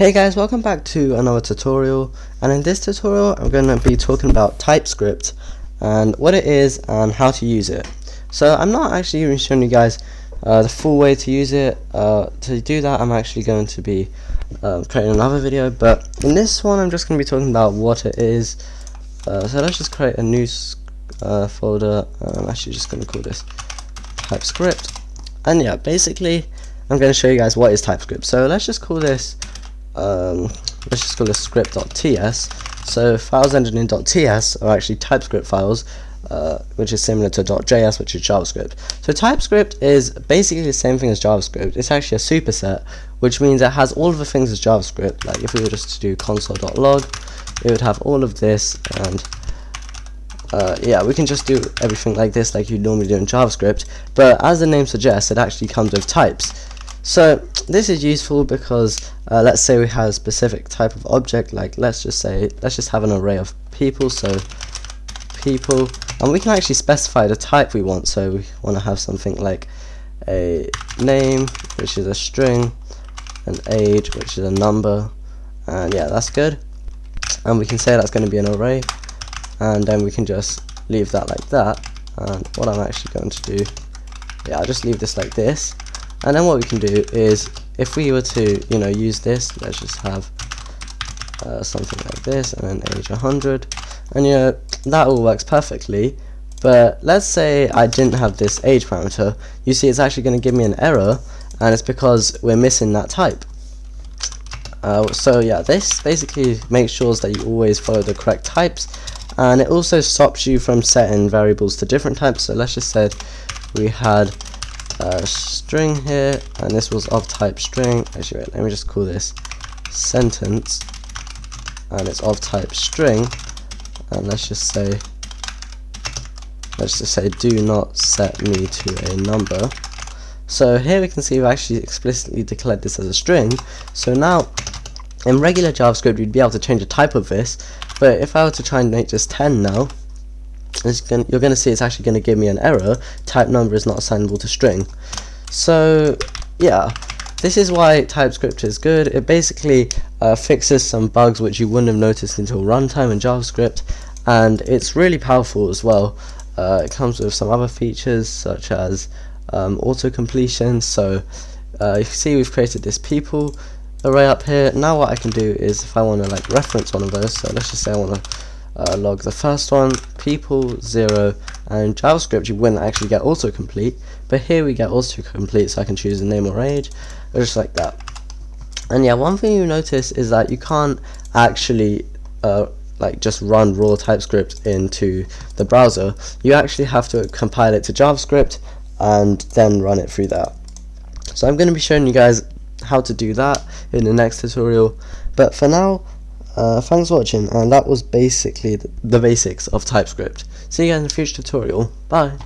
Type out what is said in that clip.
Hey guys, welcome back to another tutorial, and in this tutorial I'm going to be talking about TypeScript and what it is and how to use it. So I'm not actually even showing you guys the full way to use it. To do that I'm actually going to be creating another video, but in this one I'm just going to be talking about what it is. So let's just create a new folder. I'm actually just going to call this TypeScript, and yeah, basically I'm going to show you guys what is TypeScript. So let's just call this script.ts. So files ending in .ts are actually TypeScript files, which is similar to .js, which is JavaScript. So TypeScript is basically the same thing as JavaScript. It's actually a superset, which means it has all of the things as JavaScript. Like if we were just to do console.log, it would have all of this, and yeah, we can just do everything like this like you normally do in JavaScript, but as the name suggests, it actually comes with types. So this is useful because let's say we have a specific type of object, like let's just have an array of people, so people, and we can actually specify the type we want. So we want to have something like a name, which is a string, an age, which is a number, and yeah, that's good. And we can say that's going to be an array, and then we can just leave that like that. And what I'm actually going to do, yeah, I'll just leave this like this. And then what we can do is, if we were to, use this, let's just have something like this, and then age 100, and that all works perfectly. But let's say I didn't have this age parameter. You see, it's actually going to give me an error, and it's because we're missing that type. So yeah, this basically makes sure that you always follow the correct types, and it also stops you from setting variables to different types. So let's just say we had a string here, and this was of type string. Actually, wait, let me just call this sentence, and it's of type string, and let's just say do not set me to a number. So here we can see we've actually explicitly declared this as a string. So now in regular JavaScript you'd be able to change the type of this, but if I were to try and make this 10 now, you're going to see it's actually going to give me an error. Type number is not assignable to string. So yeah, this is why TypeScript is good. It basically fixes some bugs which you wouldn't have noticed until runtime in JavaScript, and it's really powerful as well. It comes with some other features such as auto completion. So you see we've created this people array up here. Now what I can do is, if I want to like reference one of those, so let's just say I want to log the first one, people 0, and JavaScript you wouldn't actually get autocomplete, but here we get autocomplete, so I can choose a name or age, or just like that. And yeah, one thing you notice is that you can't actually like just run raw TypeScript into the browser. You actually have to compile it to JavaScript and then run it through that. So I'm going to be showing you guys how to do that in the next tutorial, but for now, thanks for watching, and that was basically the basics of TypeScript. See you guys in the future tutorial. Bye.